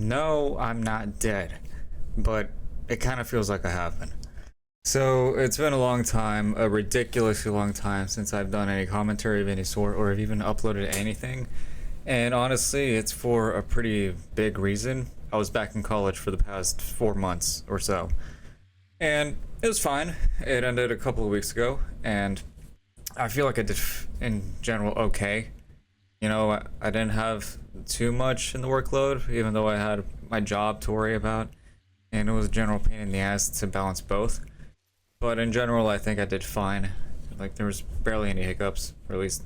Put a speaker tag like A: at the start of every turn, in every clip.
A: No, I'm not dead, but it kind of feels like I have been. So it's been a long time, a ridiculously long time since I've done any commentary of any sort or have even uploaded anything. And honestly, it's for a pretty big reason. I was back in college for the past 4 months or so. And it was fine. It ended a couple of weeks ago, and I feel like I did in general okay. I didn't have too much in the workload, even though I had my job to worry about, and it was a general pain in the ass to balance both. But in general, I think I did fine. Like, there was barely any hiccups, or at least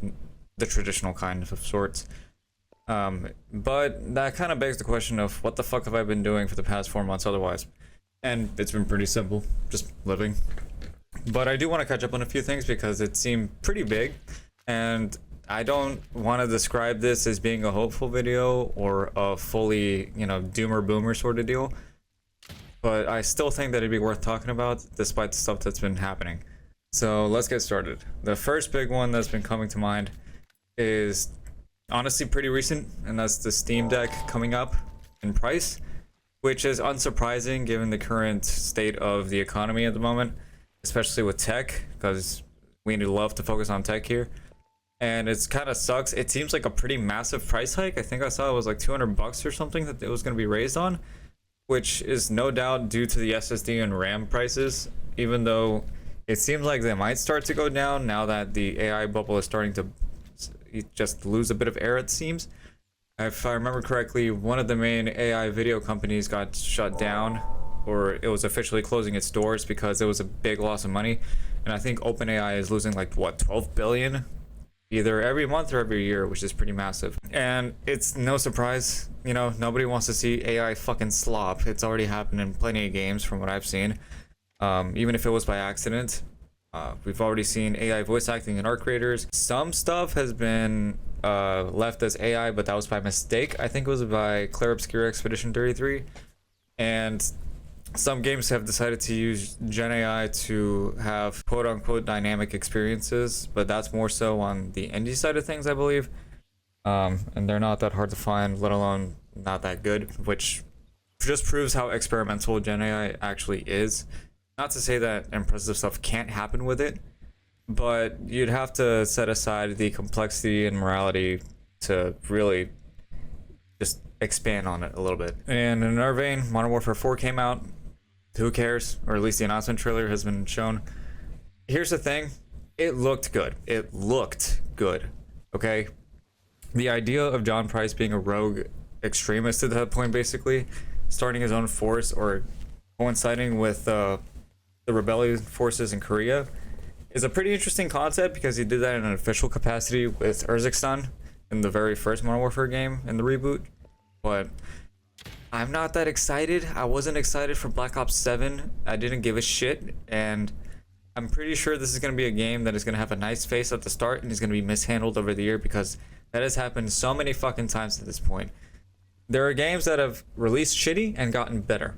A: the traditional kind of sorts. But that kind of begs the question of what the fuck have I been doing for the past 4 months otherwise? And it's been pretty simple, just living. But I do want to catch up on a few things because it seemed pretty big, and I don't want to describe this as being a hopeful video or a fully, doomer boomer sort of deal. But I still think that it'd be worth talking about despite the stuff that's been happening. So let's get started. The first big one that's been coming to mind is honestly pretty recent, and that's the Steam Deck coming up in price, which is unsurprising given the current state of the economy at the moment, especially with tech, because we love to focus on tech here. And it's kind of sucks. It seems like a pretty massive price hike. I think I saw it was like $200 or something that it was going to be raised on, which is no doubt due to the SSD and RAM prices, even though it seems like they might start to go down now that the AI bubble is starting to just lose a bit of air, it seems. If I remember correctly, one of the main AI video companies got shut down, or it was officially closing its doors because it was a big loss of money. And I think OpenAI is losing like, what, 12 billion? Either every month or every year, which is pretty massive. And it's no surprise, nobody wants to see AI fucking slop. It's already happened in plenty of games from what I've seen. Even if it was by accident. We've already seen AI voice acting in art creators. Some stuff has been left as AI, but that was by mistake. I think it was by Claire Obscura Expedition 33. And some games have decided to use Gen AI to have quote-unquote dynamic experiences, but that's more so on the indie side of things, I believe. And they're not that hard to find, let alone not that good, which just proves how experimental Gen AI actually is. Not to say that impressive stuff can't happen with it, but you'd have to set aside the complexity and morality to really just expand on it a little bit. And in another vein, Modern Warfare 4 came out. Who cares? Or at least the announcement trailer has been shown. Here's the thing. It looked good. It looked good. Okay? The idea of John Price being a rogue extremist at that point, basically, starting his own force or coinciding with the rebellion forces in Korea, is a pretty interesting concept because he did that in an official capacity with Urzikstan in the very first Modern Warfare game in the reboot. But I'm not that excited. I wasn't excited for Black Ops 7. I didn't give a shit, and I'm pretty sure this is going to be a game that is going to have a nice face at the start and is going to be mishandled over the year because that has happened so many fucking times at this point. There are games that have released shitty and gotten better.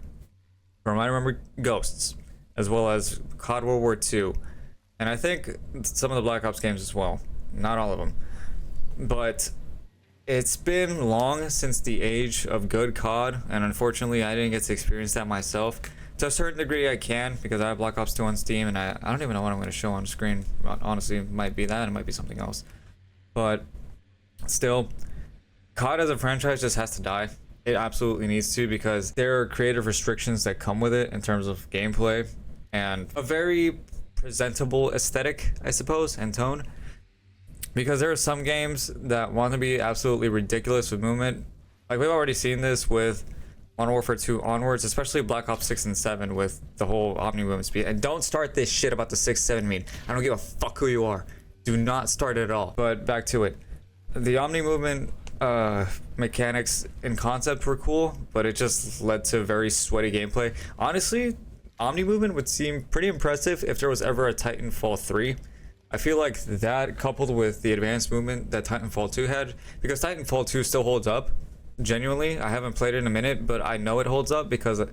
A: From I remember Ghosts, as well as COD World War II, and I think some of the Black Ops games as well. Not all of them. But it's been long since the age of good COD, and unfortunately I didn't get to experience that myself. To a certain degree I can, because I have Black Ops 2 on Steam, and I don't even know what I'm going to show on screen. Honestly, it might be that, it might be something else. But still, COD as a franchise just has to die. It absolutely needs to, because there are creative restrictions that come with it in terms of gameplay, and a very presentable aesthetic, I suppose, and tone. Because there are some games that want to be absolutely ridiculous with movement. Like, we've already seen this with Modern Warfare 2 onwards, especially Black Ops 6 and 7 with the whole Omni movement speed. And don't start this shit about the 6-7 mean. I don't give a fuck who you are. Do not start it at all. But back to it. The Omni movement mechanics in concept were cool, but it just led to very sweaty gameplay. Honestly, Omni movement would seem pretty impressive if there was ever a Titanfall 3. I feel like that, coupled with the advanced movement that Titanfall 2 had, because Titanfall 2 still holds up, genuinely. I haven't played it in a minute, but I know it holds up because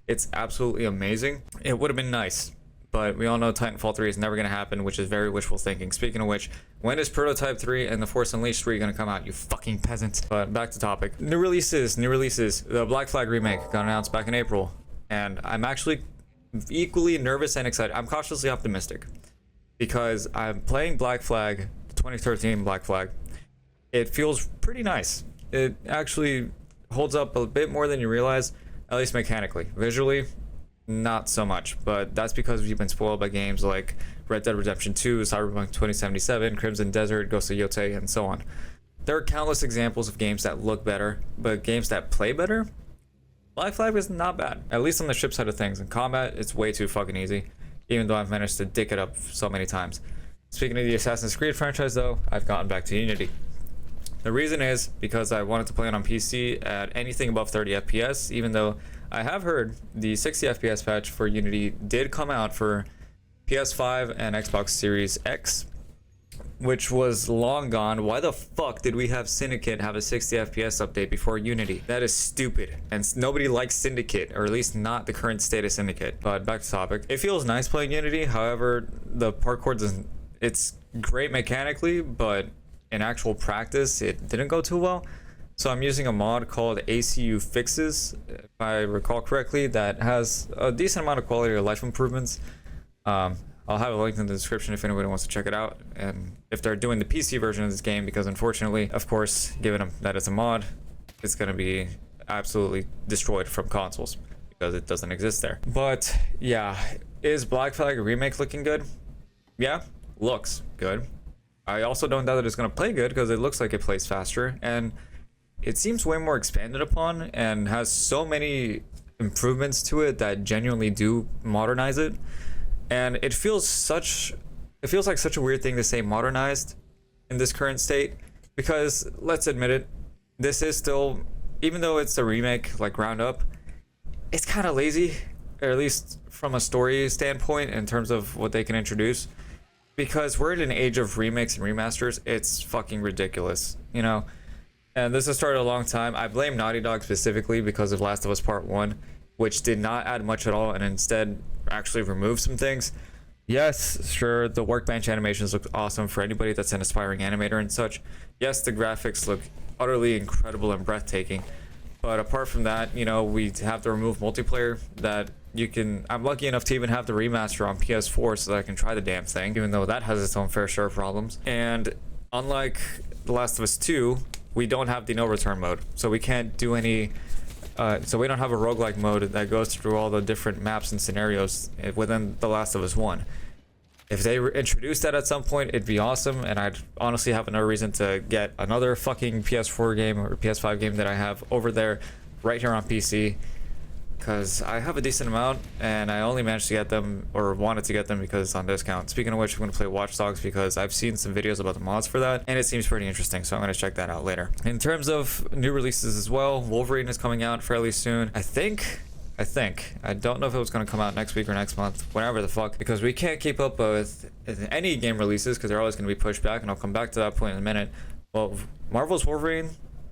A: it's absolutely amazing. It would have been nice, but we all know Titanfall 3 is never going to happen, which is very wishful thinking. Speaking of which, when is Prototype 3 and The Force Unleashed 3 going to come out, you fucking peasants? But back to topic. New releases. The Black Flag remake got announced back in April, and I'm actually equally nervous and excited. I'm cautiously optimistic because I'm playing Black Flag, 2013 Black Flag. It feels pretty nice. It actually holds up a bit more than you realize, at least mechanically. Visually, not so much, but that's because we've been spoiled by games like Red Dead Redemption 2, Cyberpunk 2077, Crimson Desert, Ghost of Yotei, and so on. There are countless examples of games that look better, but games that play better, Black Flag is not bad, at least on the ship side of things. In combat, it's way too fucking easy, even though I've managed to dick it up so many times. Speaking of the Assassin's Creed franchise though, I've gotten back to Unity. The reason is because I wanted to play it on PC at anything above 30 FPS, even though I have heard the 60 FPS patch for Unity did come out for PS5 and Xbox Series X, which was long gone. Why the fuck did we have Syndicate have a 60 FPS update before Unity? That is stupid, and nobody likes Syndicate, or at least not the current state of Syndicate. But back to topic. It feels nice playing Unity, however, the parkour doesn't... It's great mechanically, but in actual practice, it didn't go too well. So I'm using a mod called ACU Fixes, if I recall correctly, that has a decent amount of quality of life improvements. I'll have a link in the description if anybody wants to check it out, and if they're doing the PC version of this game, because unfortunately, of course, given that it's a mod, it's going to be absolutely destroyed from consoles because it doesn't exist there. But yeah, is Black Flag Remake looking good? Yeah, looks good. I also don't doubt that it's going to play good because it looks like it plays faster, and it seems way more expanded upon and has so many improvements to it that genuinely do modernize it. And it feels like such a weird thing to say modernized in this current state, because let's admit it, this is still, even though it's a remake like ground up, it's kind of lazy, or at least from a story standpoint in terms of what they can introduce, because we're in an age of remakes and remasters. It's fucking ridiculous, you know. And this has started a long time. I blame Naughty Dog specifically because of Last of Us Part 1, which did not add much at all and instead actually removed some things. Yes, sure, the workbench animations look awesome for anybody that's an aspiring animator and such. Yes, the graphics look utterly incredible and breathtaking. But apart from that, you know, we have to remove multiplayer that you can... I'm lucky enough to even have the remaster on PS4 so that I can try the damn thing, even though that has its own fair share of problems. And unlike The Last of Us 2, we don't have the no return mode, so we can't do any so we don't have a roguelike mode that goes through all the different maps and scenarios within The Last of Us 1. If they introduced that at some point, it'd be awesome, and I'd honestly have no reason to get another fucking PS4 game or PS5 game that I have over there right here on PC, because I have a decent amount and I only managed to get them, or wanted to get them, because it's on discount. Speaking of which, I'm going to play Watch Dogs because I've seen some videos about the mods for that and it seems pretty interesting, so I'm going to check that out later. In terms of new releases as well, Wolverine is coming out fairly soon. I think. I don't know if it was going to come out next week or next month, whatever the fuck, because we can't keep up with any game releases because they're always going to be pushed back, and I'll come back to that point in a minute. Well, Marvel's Wolverine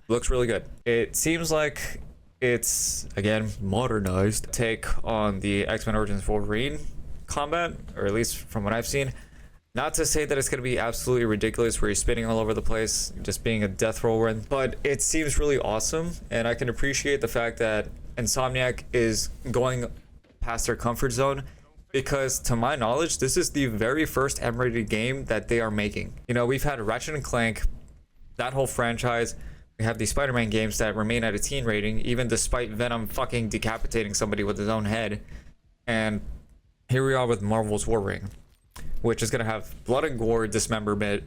A: looks really good. It seems like it's, again, modernized take on the X-Men Origins Wolverine combat, or at least from what I've seen. Not to say that it's going to be absolutely ridiculous where you're spinning all over the place, just being a death whirlwind, but it seems really awesome, and I can appreciate the fact that Insomniac is going past their comfort zone, because to my knowledge, this is the very first M-rated game that they are making. You know, we've had Ratchet and Clank, that whole franchise. We have the Spider-Man games that remain at a teen rating, even despite Venom fucking decapitating somebody with his own head. And here we are with Marvel's Wolverine, which is going to have blood and gore, dismemberment,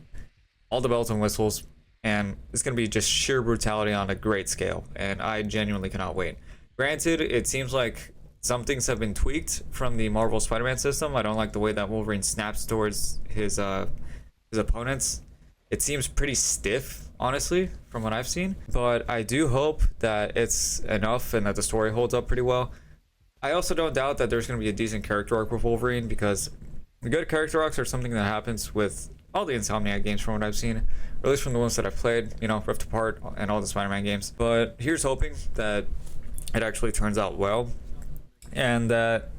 A: all the bells and whistles, and it's going to be just sheer brutality on a great scale, and I genuinely cannot wait. Granted, it seems like some things have been tweaked from the Marvel Spider-Man system. I don't like the way that Wolverine snaps towards his opponents. It seems pretty stiff, honestly, from what I've seen, but I do hope that it's enough and that the story holds up pretty well. I also don't doubt that there's going to be a decent character arc with Wolverine, because good character arcs are something that happens with all the Insomniac games from what I've seen, or at least from the ones that I've played, you know, Rift Apart and all the Spider-Man games. But here's hoping that it actually turns out well, and that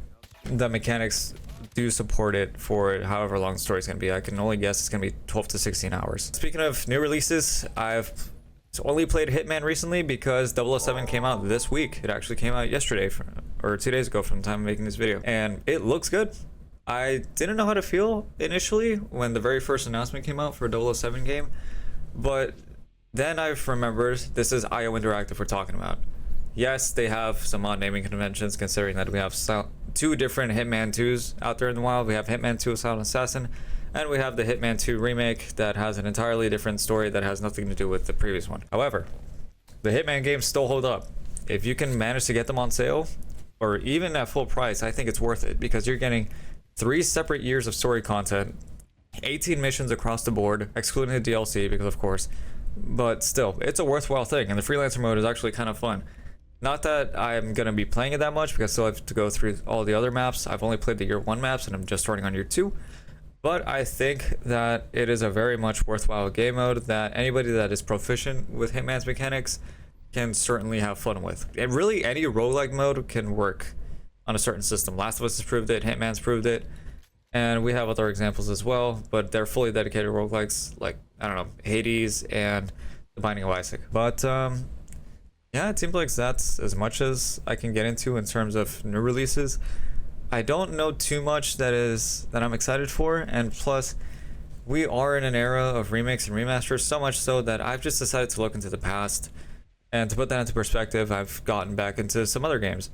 A: the mechanics do support it for however long the story's gonna be. I can only guess it's gonna be 12 to 16 hours. Speaking of new releases, I've only played Hitman recently because 007 came out this week. It actually came out yesterday, or 2 days ago from the time of making this video, and it looks good. I didn't know how to feel initially when the very first announcement came out for a 007 game, but then I've remembered this is IO Interactive we're talking about. Yes, they have some odd naming conventions considering that we have two different Hitman 2s out there in the wild. We have Hitman 2 Silent Assassin, and we have the Hitman 2 remake that has an entirely different story that has nothing to do with the previous one. However, the Hitman games still hold up. If you can manage to get them on sale, or even at full price, I think it's worth it because you're getting 3 separate years of story content, 18 missions across the board, excluding the DLC because of course, but still, it's a worthwhile thing, and the freelancer mode is actually kind of fun. Not that I'm going to be playing it that much because I still have to go through all the other maps. I've only played the year 1 maps and I'm just starting on year 2. But I think that it is a very much worthwhile game mode that anybody that is proficient with Hitman's mechanics can certainly have fun with. And really any roguelike mode can work on a certain system. Last of Us has proved it, Hitman's proved it, and we have other examples as well, but they're fully dedicated roguelikes like, I don't know, Hades and The Binding of Isaac. But yeah, it seems like that's as much as I can get into in terms of new releases. I don't know too much that I'm excited for, and plus we are in an era of remakes and remasters, so much so that I've just decided to look into the past. And to put that into perspective, I've gotten back into some other games.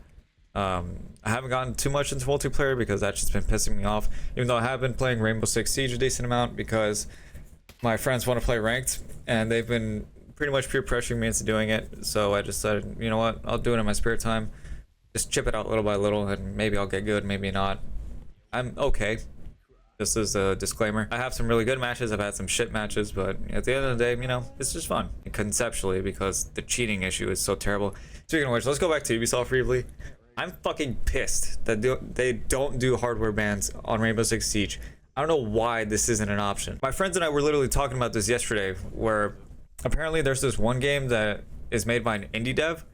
A: I haven't gotten too much into multiplayer because that's just been pissing me off, even though I have been playing Rainbow Six Siege a decent amount because my friends want to play ranked and they've been pretty much peer pressuring me into doing it. So I just decided, you know what, I'll do it in my spare time, just chip it out little by little, and maybe I'll get good, maybe not. I'm okay. This is a disclaimer. I have some really good matches, I've had some shit matches, but at the end of the day, you know, it's just fun conceptually because the cheating issue is so terrible. Speaking of which, let's go back to Ubisoft briefly. I'm fucking pissed that they don't do hardware bans on Rainbow Six Siege. I don't know why this isn't an option. My friends and I were literally talking about this yesterday, where apparently there's this one game that is made by an indie dev.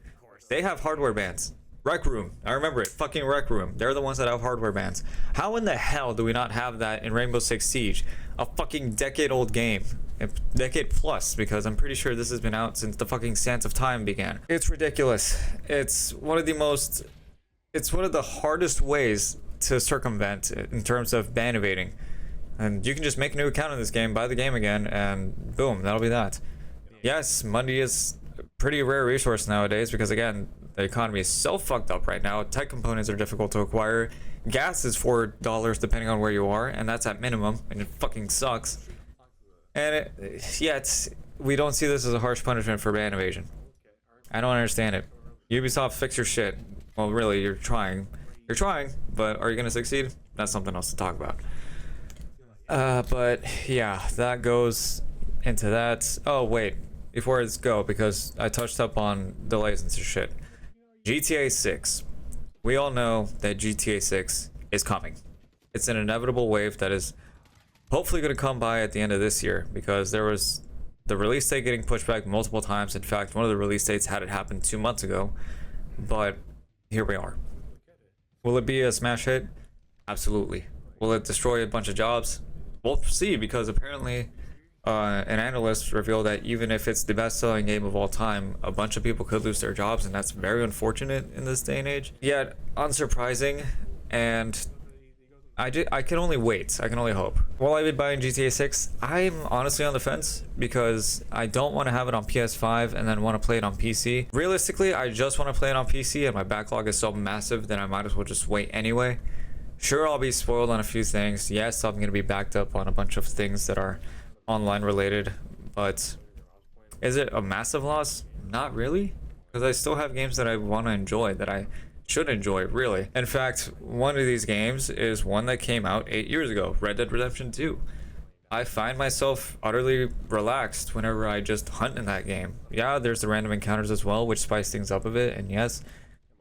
A: They have hardware bans. Rec Room, I remember it, fucking Rec Room. They're the ones that have hardware bans. How in the hell do we not have that in Rainbow Six Siege? A fucking decade-old game. A decade plus, because I'm pretty sure this has been out since the fucking Sands of Time began. It's ridiculous. It's one of the hardest ways to circumvent in terms of ban evading. And you can just make a new account in this game, buy the game again, and boom, that'll be that. Yes, money is a pretty rare resource nowadays because, again, the economy is so fucked up right now. Tech components are difficult to acquire. Gas is $4 depending on where you are, and that's at minimum, and it fucking sucks. And we don't see this as a harsh punishment for ban evasion. I don't understand it. Ubisoft, fix your shit. Well, really, you're trying. You're trying, but are you gonna succeed? That's something else to talk about. But yeah, that goes into that. Oh wait, before I go, because I touched up on delays and shit. GTA 6. We all know that GTA 6 is coming. It's an inevitable wave that is hopefully going to come by at the end of this year, because there was the release date getting pushed back multiple times. In fact, one of the release dates had it happen 2 months ago, but here we are. Will it be a smash hit? Absolutely. Will it destroy a bunch of jobs? We'll see, because apparently an analyst revealed that even if it's the best-selling game of all time, a bunch of people could lose their jobs, and that's very unfortunate in this day and age. Yet unsurprising, and I can only wait. I can only hope. Will I be buying GTA 6? I'm honestly on the fence because I don't want to have it on PS5 and then want to play it on PC. Realistically, I just want to play it on PC, and my backlog is so massive that I might as well just wait anyway. Sure, I'll be spoiled on a few things. Yes, I'm going to be backed up on a bunch of things that are online related, but is it a massive loss? Not really, because I still have games that I want to enjoy, that I should enjoy, really. In fact, one of these games is one that came out 8 years ago, Red Dead Redemption 2. I find myself utterly relaxed whenever I just hunt in that game. Yeah, there's the random encounters as well, which spice things up a bit, and yes,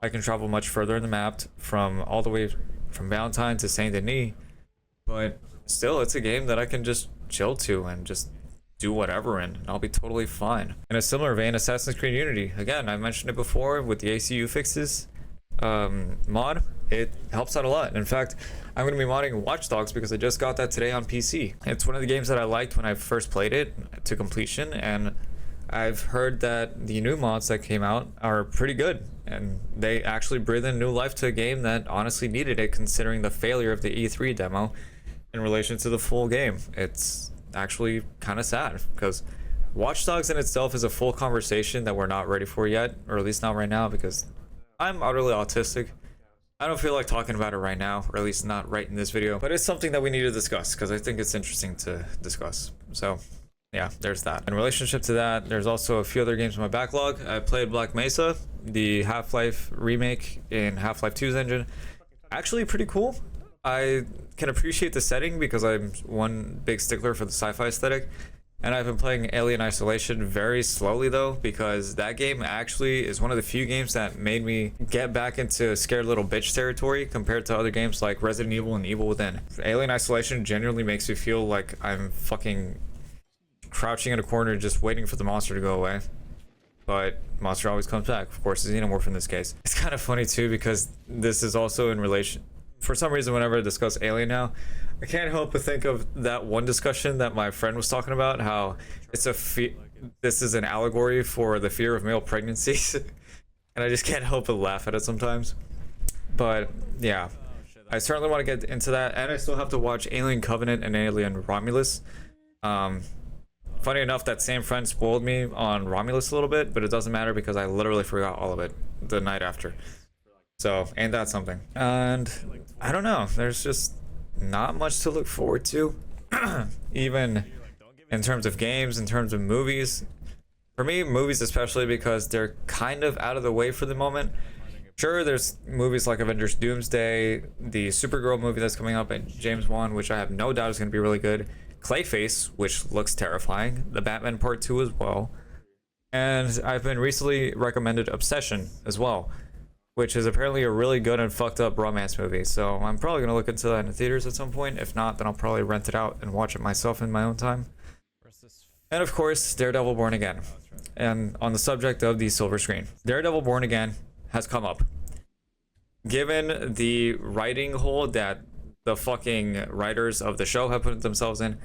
A: I can travel much further in the map, from all the way from Valentine to Saint Denis, but still, it's a game that I can just chill to and just do whatever in, and I'll be totally fine. In a similar vein, Assassin's Creed Unity. Again, I mentioned it before with the ACU fixes mod. it helps out a lot. In fact, I'm going to be modding Watch Dogs because I just got that today on PC. It's one of the games that I liked when I first played it to completion, and I've heard that the new mods that came out are pretty good, and they actually breathe in new life to a game that honestly needed it, considering the failure of the E3 demo in relation to the full game. It's actually kind of sad because Watch Dogs in itself is a full conversation that we're not ready for yet, or at least not right now, because I'm utterly autistic. I don't feel like talking about it right now, or at least not right in this video, but it's something that we need to discuss because I think it's interesting to discuss. So yeah, there's that. In relationship to that, there's also a few other games in my backlog. I played Black Mesa, the Half-Life remake in Half-Life 2's engine. Actually pretty cool. I can appreciate the setting because I'm one big stickler for the sci-fi aesthetic. And I've been playing Alien Isolation very slowly though, because that game actually is one of the few games that made me get back into scared little bitch territory compared to other games like Resident Evil and Evil Within. Alien Isolation genuinely makes me feel like I'm fucking crouching in a corner just waiting for the monster to go away, but monster always comes back. Of course, the xenomorph in this case. It's kind of funny too because this is also in relation, for some reason whenever I discuss Alien now, I can't help but think of that one discussion that my friend was talking about, how it's this is an allegory for the fear of male pregnancies. And I just can't help but laugh at it sometimes. But yeah, I certainly want to get into that, and I still have to watch Alien Covenant and Alien Romulus. Funny enough, that same friend spoiled me on Romulus a little bit, but it doesn't matter because I literally forgot all of it the night after. So, ain't that something? And I don't know, there's just not much to look forward to. Even in terms of games, in terms of movies. For me, movies especially because they're kind of out of the way for the moment. Sure, there's movies like Avengers Doomsday, the Supergirl movie that's coming up, and James Wan, which I have no doubt is going to be really good. Clayface, which looks terrifying, the Batman Part 2 as well, and I've been recently recommended Obsession as well, which is apparently a really good and fucked up romance movie, so I'm probably going to look into that in the theaters at some point. If not, then I'll probably rent it out and watch it myself in my own time. And of course, Daredevil Born Again. And on the subject of the silver screen, Daredevil Born Again has come up. Given the writing hole that the fucking writers of the show have put themselves in,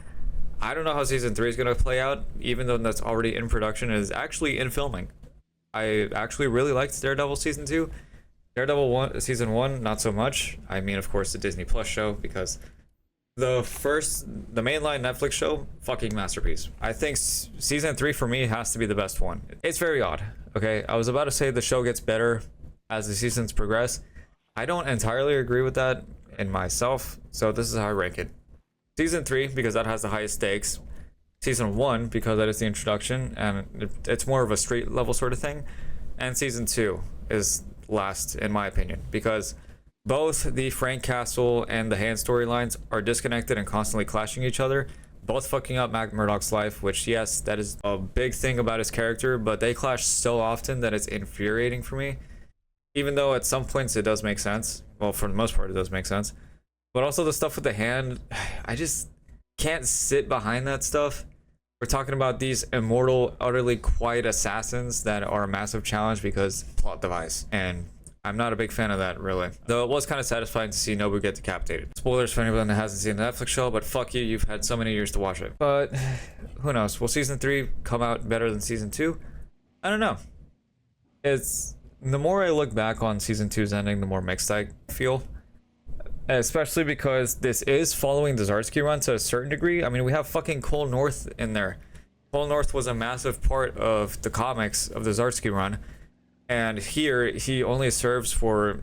A: I don't know how season 3 is going to play out, even though that's already in production and is actually in filming. I actually really liked Daredevil season 2. Daredevil season 1, not so much. I mean, of course, the Disney Plus show, because the mainline Netflix show, fucking masterpiece. I think season 3 for me has to be the best one. It's very odd, okay? I was about to say the show gets better as the seasons progress. I don't entirely agree with that in myself, so this is how I rank it. Season 3 because that has the highest stakes, season 1 because that is the introduction and it's more of a street level sort of thing, and season 2 is last in my opinion because both the Frank Castle and the Hand storylines are disconnected and constantly clashing each other, both fucking up Matt Murdock's life, which yes, that is a big thing about his character, but they clash so often that it's infuriating for me. Even though at some points it does make sense. Well, for the most part it does make sense. But also the stuff with the Hand, I just can't sit behind that stuff. We're talking about these immortal, utterly quiet assassins that are a massive challenge because plot device. And I'm not a big fan of that, really. Though it was kind of satisfying to see Nobu get decapitated. Spoilers for anyone that hasn't seen the Netflix show, but fuck you, you've had so many years to watch it. But who knows? Will season 3 come out better than season 2? I don't know. The more I look back on season 2's ending, the more mixed I feel. Especially because this is following the Zdarsky run to a certain degree. I mean, we have fucking Cole North in there. Cole North was a massive part of the comics of the Zdarsky run. And here, he only serves for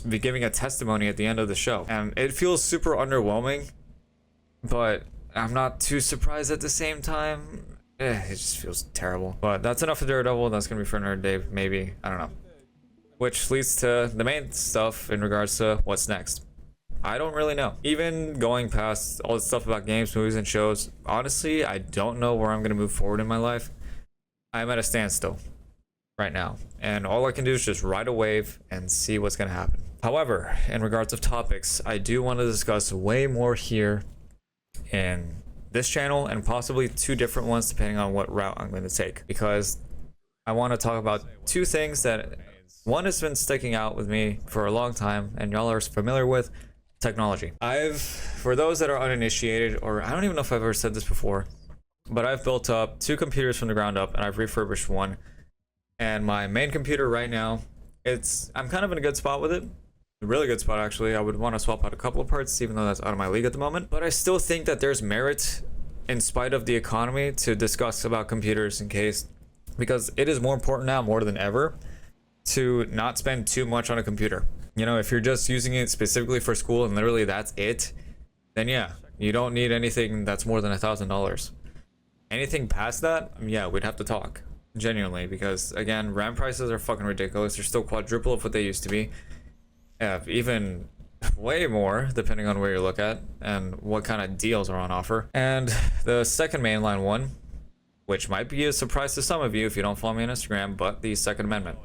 A: giving a testimony at the end of the show. And it feels super underwhelming, but I'm not too surprised at the same time. It just feels terrible. But that's enough of Daredevil. That's gonna be for another day, maybe. I don't know. Which leads to the main stuff in regards to what's next. I don't really know. Even going past all the stuff about games, movies, and shows, honestly, I don't know where I'm going to move forward in my life. I'm at a standstill right now. And all I can do is just ride a wave and see what's going to happen. However, in regards of topics, I do want to discuss way more here in this channel and possibly 2 different ones depending on what route I'm going to take. Because I want to talk about 2 things that One has been sticking out with me for a long time, and y'all are familiar with technology. For those that are uninitiated, or I don't even know if I've ever said this before, but I've built up 2 computers from the ground up, and I've refurbished one. And my main computer right now, I'm kind of in a good spot with it. A really good spot, actually. I would want to swap out a couple of parts, even though that's out of my league at the moment. But I still think that there's merit, in spite of the economy, to discuss about computers because it is more important now, more than ever, to not spend too much on a computer. You know, if you're just using it specifically for school and literally that's it, then yeah, you don't need anything that's more than $1,000. Anything past that, yeah, we'd have to talk. Genuinely, because again, RAM prices are fucking ridiculous. They're still quadruple of what they used to be. Yeah, even way more, depending on where you look at and what kind of deals are on offer. And the second mainline one, which might be a surprise to some of you if you don't follow me on Instagram, but the Second Amendment.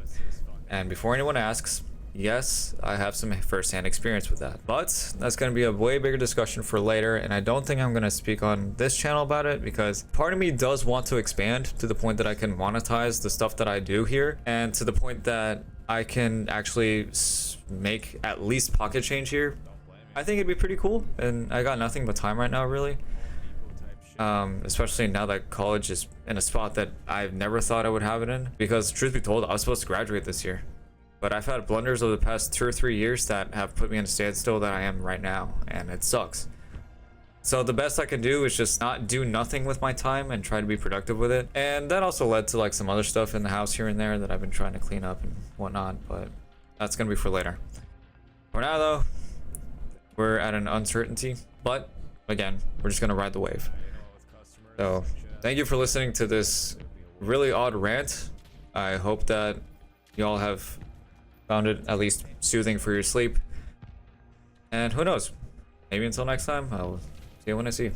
A: And before anyone asks, yes, I have some first-hand experience with that. But that's going to be a way bigger discussion for later, and I don't think I'm going to speak on this channel about it because part of me does want to expand to the point that I can monetize the stuff that I do here, and to the point that I can actually make at least pocket change here. I think it'd be pretty cool, and I got nothing but time right now, really. Especially now that college is in a spot that I've never thought I would have it in, because truth be told, I was supposed to graduate this year, but I've had blunders over the past 2 or 3 years that have put me in a standstill that I am right now, and it sucks. So the best I can do is just not do nothing with my time and try to be productive with it. And that also led to like some other stuff in the house here and there that I've been trying to clean up and whatnot, but that's gonna be for later. For now though, we're at an uncertainty, but again, we're just gonna ride the wave. So thank you for listening to this really odd rant. I hope that y'all have found it at least soothing for your sleep. And who knows, maybe until next time, I'll see you when I see you.